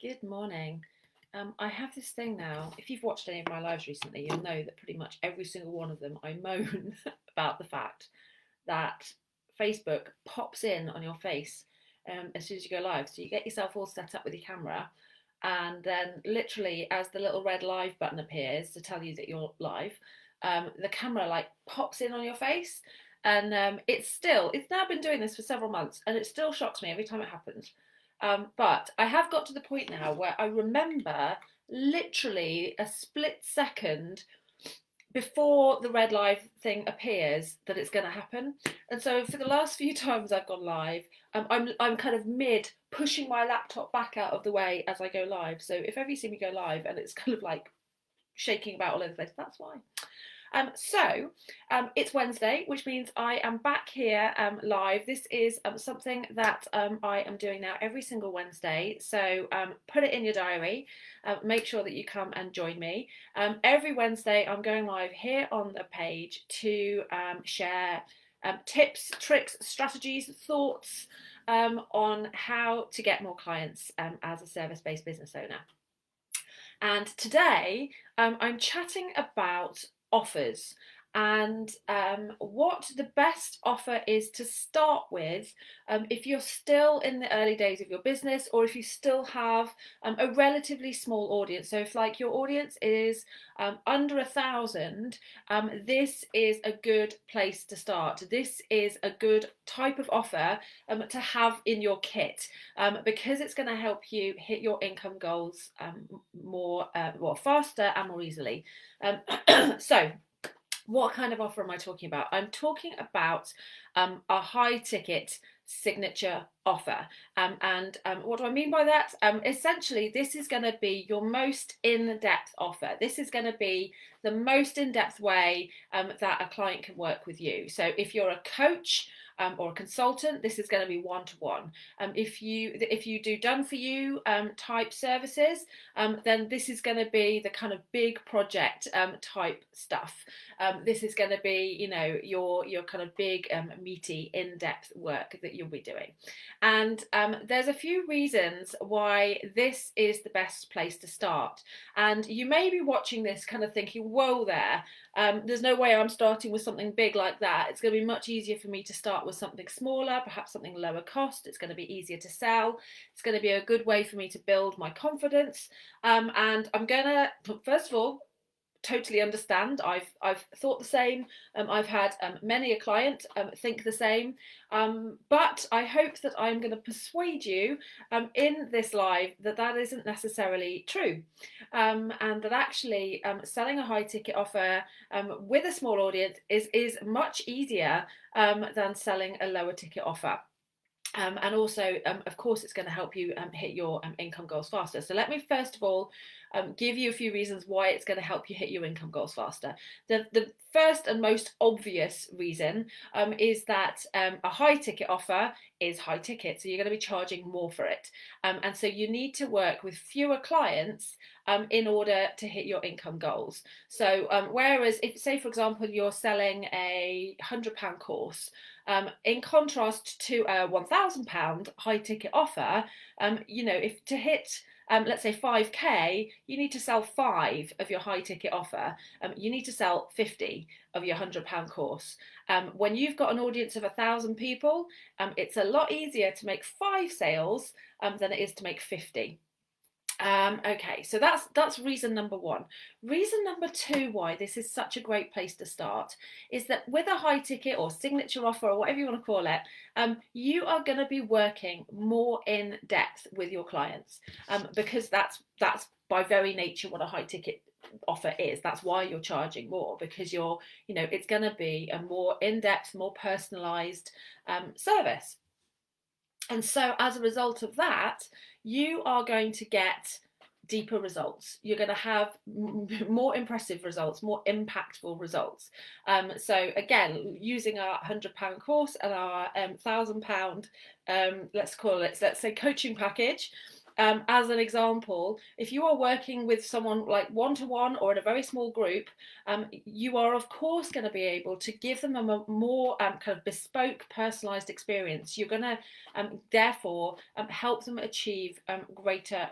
Good morning. I have this thing now. If you've watched any of my lives recently, you'll know that pretty much every single one of them I moan about the fact that Facebook pops in on your face as soon as you go live. So you get yourself all set up with your camera, and then literally as the little red live button appears to tell you that you're live, the camera like pops in on your face. And it's now been doing this for several months, and it still shocks me every time it happens. But I have got to the point now where I remember literally a split second before the red live thing appears that it's going to happen. And so for the last few times I've gone live, I'm kind of mid pushing my laptop back out of the way as I go live. So if ever you see me go live and it's kind of like shaking about all over the place, that's why. It's Wednesday, which means I am back here live. This is something that I am doing now every single Wednesday. So put it in your diary. Make sure that you come and join me. Every Wednesday, I'm going live here on the page to share tips, tricks, strategies, thoughts on how to get more clients as a service-based business owner. And today I'm chatting about offers and what the best offer is to start with if you're still in the early days of your business, or if you still have a relatively small audience. So if like your audience is under 1,000, this is a good place to start. This is a good type of offer to have in your kit because it's going to help you hit your income goals more faster and more easily. So what kind of offer am I talking about? I'm talking about a high ticket signature offer. And what do I mean by that? Essentially, this is going to be your most in-depth offer. This is going to be the most in-depth way that a client can work with you. So if you're a coach, or a consultant, this is going to be one-to-one. If you do done for you type services, then this is going to be the kind of big project type stuff. This is going to be, your kind of big meaty in-depth work that you'll be doing. And there's a few reasons why this is the best place to start. And you may be watching this kind of thinking, whoa there, there's no way I'm starting with something big like that. It's going to be much easier for me to start with something smaller, perhaps something lower cost. It's going to be easier to sell. It's going to be a good way for me to build my confidence. And I'm going to, first of all, totally understand. I've thought the same. I've had many a client think the same. But I hope that I'm going to persuade you in this live that isn't necessarily true, and that actually selling a high ticket offer with a small audience is much easier than selling a lower ticket offer. And also, of course, it's going to help you hit your income goals faster. So let me first of all give you a few reasons why it's going to help you hit your income goals faster. The first and most obvious reason is that a high ticket offer is high ticket, so you're going to be charging more for it. And so you need to work with fewer clients in order to hit your income goals. So whereas if, say, for example, you're selling a £100 course, in contrast to a £1,000 high ticket offer, if to hit let's say 5k, you need to sell 5 of your high ticket offer. You need to sell 50 of your £100 course. When you've got an audience of 1,000 people, it's a lot easier to make 5 sales than it is to make 50. Okay, so that's reason number one. Reason number two why this is such a great place to start is that with a high ticket or signature offer or whatever you want to call it, you are going to be working more in depth with your clients because that's by very nature what a high ticket offer is. That's why you're charging more, because it's going to be a more in-depth, more personalized service. And so as a result of that, you are going to get deeper results. You're going to have more impressive results, more impactful results. So again, using our £100 course and our £1,000, let's say coaching package, as an example, if you are working with someone like one-to-one or in a very small group, you are of course going to be able to give them a more kind of bespoke, personalized experience. You're going to therefore help them achieve greater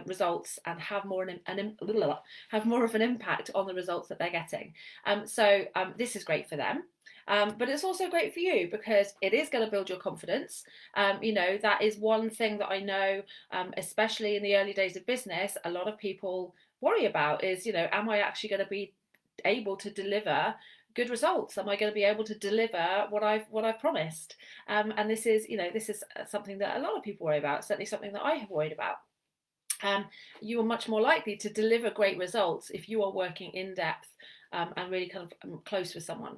results and have more have more of an impact on the results that they're getting. So this is great for them. But it's also great for you because it is going to build your confidence. That is one thing that I know, especially in the early days of business, a lot of people worry about is, am I actually going to be able to deliver good results? Am I going to be able to deliver what I've promised? And this is something that a lot of people worry about. Certainly something that I have worried about. You are much more likely to deliver great results if you are working in depth and really kind of close with someone.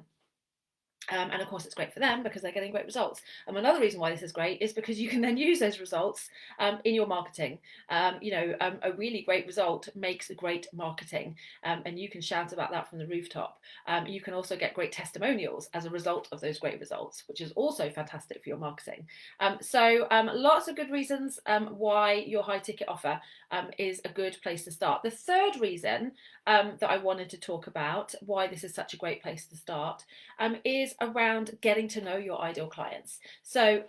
And of course, it's great for them because they're getting great results. And another reason why this is great is because you can then use those results in your marketing. A really great result makes great marketing, and you can shout about that from the rooftop. You can also get great testimonials as a result of those great results, which is also fantastic for your marketing. So lots of good reasons why your high ticket offer is a good place to start. The third reason that I wanted to talk about why this is such a great place to start is around getting to know your ideal clients. So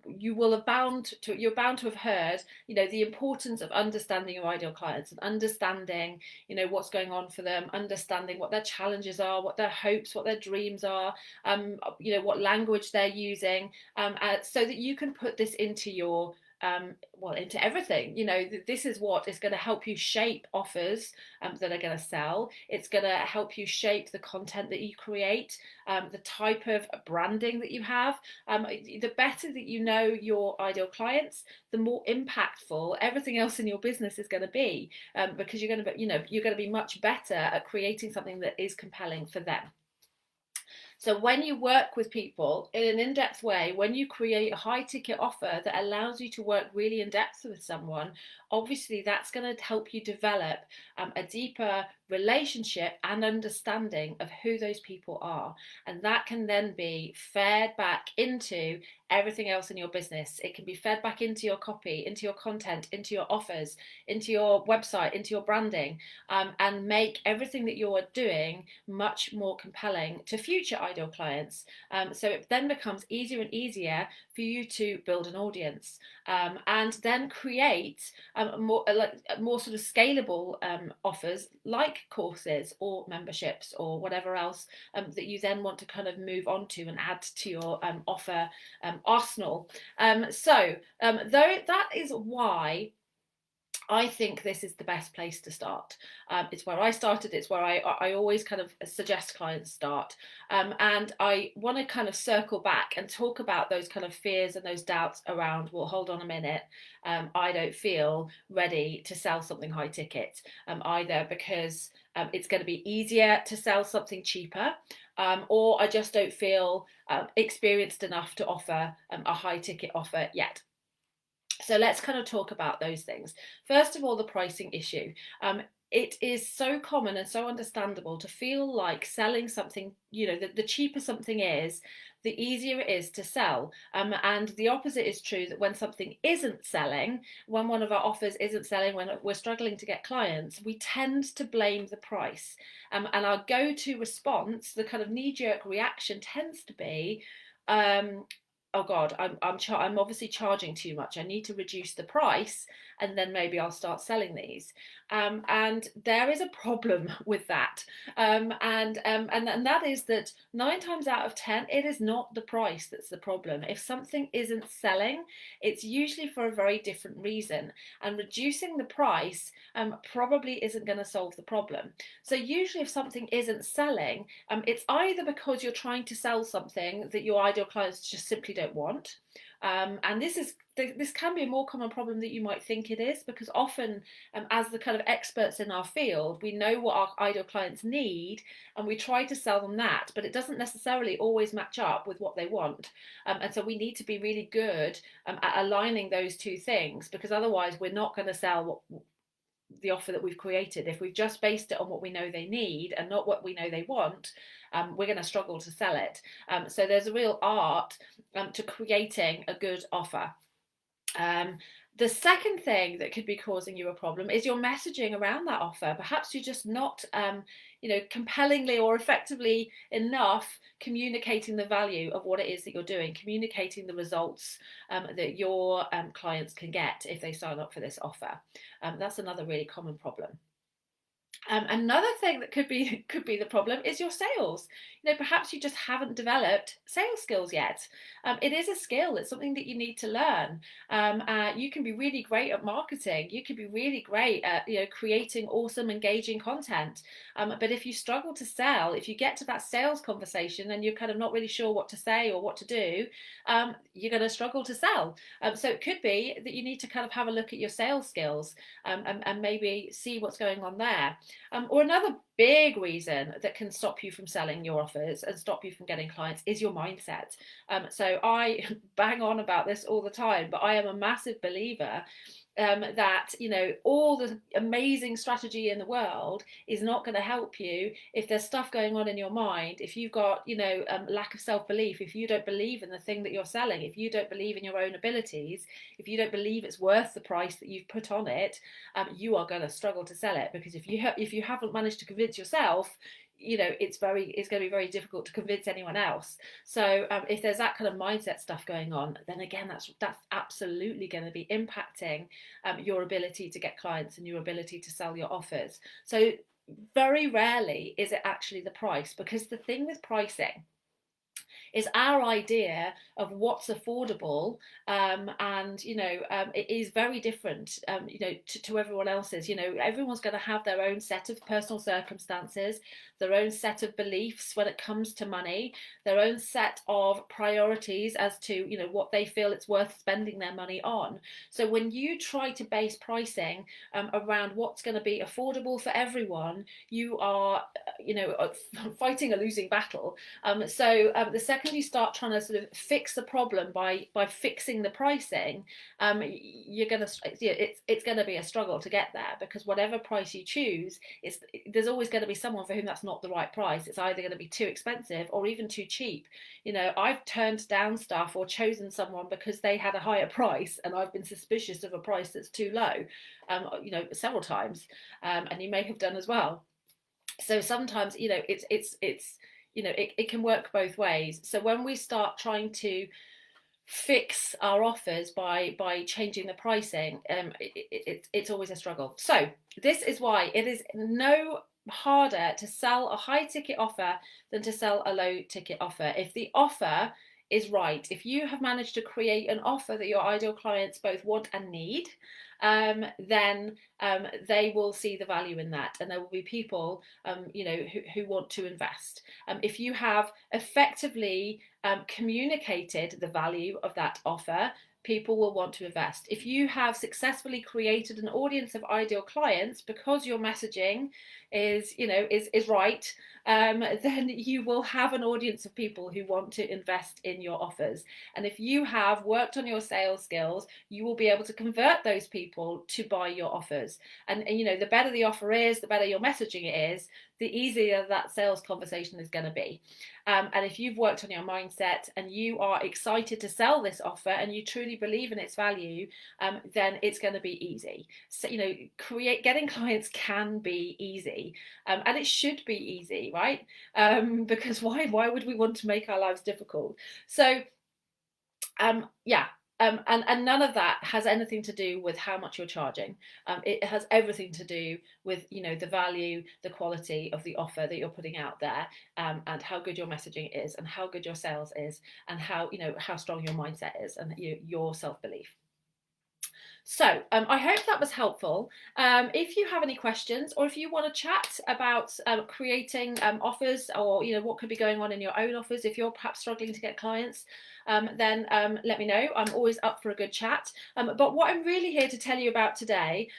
you're bound to have heard, the importance of understanding your ideal clients and understanding, what's going on for them, understanding what their challenges are, what their hopes, what their dreams are, what language they're using, so that you can put this into your into everything. This is what is going to help you shape offers that are going to sell. It's going to help you shape the content that you create, the type of branding that you have. The better that you know your ideal clients, the more impactful everything else in your business is going to be, because you're going to be much better at creating something that is compelling for them. So when you work with people in an in-depth way, when you create a high ticket offer that allows you to work really in depth with someone, obviously that's going to help you develop a deeper relationship and understanding of who those people are. And that can then be fed back into everything else in your business. It can be fed back into your copy, into your content, into your offers, into your website, into your branding, and make everything that you're doing much more compelling to future ideal clients. So it then becomes easier and easier for you to build an audience, and then create more sort of scalable offers like courses or memberships or whatever else that you then want to kind of move on to and add to your offer arsenal. So that is why I think this is the best place to start. It's where I started. It's where I always kind of suggest clients start. And I want to kind of circle back and talk about those kind of fears and those doubts around, well, hold on a minute. I don't feel ready to sell something high ticket, either because it's going to be easier to sell something cheaper, or I just don't feel experienced enough to offer a high ticket offer yet. So let's kind of talk about those things. First of all, the pricing issue. It is so common and so understandable to feel like selling something, the cheaper something is, the easier it is to sell. And the opposite is true, that when something isn't selling, when one of our offers isn't selling, when we're struggling to get clients, we tend to blame the price. And our go-to response, the kind of knee-jerk reaction tends to be, oh God, I'm obviously charging too much. I need to reduce the price, and then maybe I'll start selling these. And there is a problem with that, and that is that 9 times out of 10, it is not the price that's the problem. If something isn't selling, it's usually for a very different reason, and reducing the price probably isn't going to solve the problem. So usually, if something isn't selling, it's either because you're trying to sell something that your ideal clients just simply don't want. And this can be a more common problem than you might think it is, because often as the kind of experts in our field, we know what our ideal clients need and we try to sell them that, but it doesn't necessarily always match up with what they want. And so we need to be really good at aligning those two things, because otherwise we're not going to sell the offer that we've created. If we've just based it on what we know they need and not what we know they want, we're going to struggle to sell it. So there's a real art to creating a good offer. Um, the second thing that could be causing you a problem is your messaging around that offer. Perhaps you're just not, compellingly or effectively enough communicating the value of what it is that you're doing, communicating the results that your clients can get if they sign up for this offer. That's another really common problem. Another thing that could be the problem is your sales. Perhaps you just haven't developed sales skills yet. It is a skill. It's something that you need to learn. You can be really great at marketing. You could be really great at creating awesome, engaging content. But if you struggle to sell, if you get to that sales conversation and you're kind of not really sure what to say or what to do, you're going to struggle to sell. So it could be that you need to kind of have a look at your sales skills and maybe see what's going on there. Or another big reason that can stop you from selling your offers and stop you from getting clients is your mindset. So I bang on about this all the time, but I am a massive believer that all the amazing strategy in the world is not going to help you if there's stuff going on in your mind, if you've got lack of self-belief, if you don't believe in the thing that you're selling, if you don't believe in your own abilities, if you don't believe it's worth the price that you've put on it, you are going to struggle to sell it, because if you haven't managed to convince yourself, it's going to be very difficult to convince anyone else. So if there's that kind of mindset stuff going on, then again that's absolutely going to be impacting your ability to get clients and your ability to sell your offers. So very rarely is it actually the price, because the thing with pricing is our idea of what's affordable, and it is very different to everyone else's. Everyone's going to have their own set of personal circumstances, their own set of beliefs when it comes to money, their own set of priorities as to what they feel it's worth spending their money on. So when you try to base pricing around what's going to be affordable for everyone, you are fighting a losing battle. So the second you start trying to sort of fix the problem by fixing the pricing, you're gonna it's going to be a struggle to get there, because whatever price you choose, there's always going to be someone for whom that's not the right price. It's either going to be too expensive or even too cheap. I've turned down stuff or chosen someone because they had a higher price, and I've been suspicious of a price that's too low, several times, and you may have done as well. So sometimes it can work both ways. So when we start trying to fix our offers by changing the pricing, it's always a struggle. So this is why it is no harder to sell a high ticket offer than to sell a low ticket offer. If the offer is right, if you have managed to create an offer that your ideal clients both want and need, then they will see the value in that, and there will be people who want to invest. If you have effectively communicated the value of that offer, people will want to invest. If you have successfully created an audience of ideal clients because your messaging is right, then you will have an audience of people who want to invest in your offers. And if you have worked on your sales skills, you will be able to convert those people to buy your offers. And the better the offer is, the better your messaging is, the easier that sales conversation is going to be. And if you've worked on your mindset and you are excited to sell this offer and you truly believe in its value, then it's going to be easy. So getting clients can be easy, and it should be easy, right? Because why would we want to make our lives difficult? So yeah. And none of that has anything to do with how much you're charging. It has everything to do with the value, the quality of the offer that you're putting out there, and how good your messaging is, and how good your sales is, and how strong your mindset is, and your self-belief. So I hope that was helpful. If you have any questions, or if you want to chat about creating offers, or what could be going on in your own offers, if you're perhaps struggling to get clients, then let me know. I'm always up for a good chat. But what I'm really here to tell you about today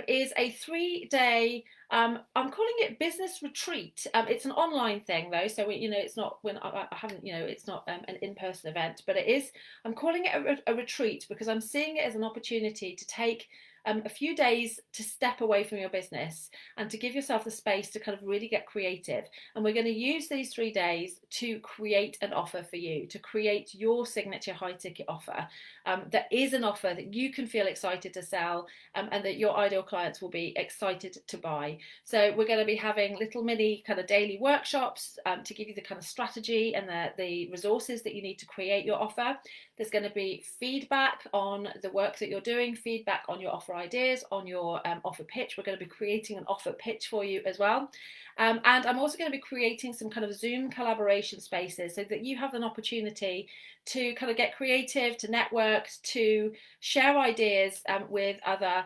is a 3-day, I'm calling it business retreat. It's an online thing though, so it's not it's not an in-person event, but it is. I'm calling it a retreat because I'm seeing it as an opportunity to take a few days to step away from your business and to give yourself the space to kind of really get creative. And we're going to use these 3 days to create an offer for you, to create your signature high ticket offer. That is an offer that you can feel excited to sell, and that your ideal clients will be excited to buy. So we're going to be having little mini kind of daily workshops to give you the kind of strategy and the resources that you need to create your offer. There's going to be feedback on the work that you're doing, feedback on your offer ideas, on your offer pitch. We're going to be creating an offer pitch for you as well. And I'm also going to be creating some kind of Zoom collaboration spaces so that you have an opportunity to kind of get creative, to network, to share ideas with other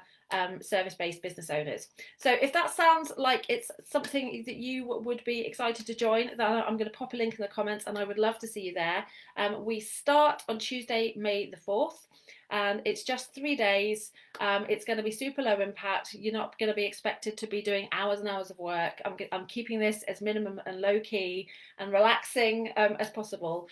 service-based business owners. So if that sounds like it's something that you would be excited to join, then I'm going to pop a link in the comments and I would love to see you there. We start on Tuesday, May the 4th. And it's just 3 days. It's going to be super low impact. You're not going to be expected to be doing hours and hours of work. I'm keeping this as minimum and low key and relaxing as possible.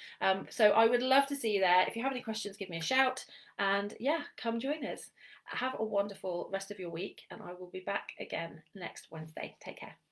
So I would love to see you there. If you have any questions, give me a shout. And yeah, come join us. Have a wonderful rest of your week, and I will be back again next Wednesday. Take care.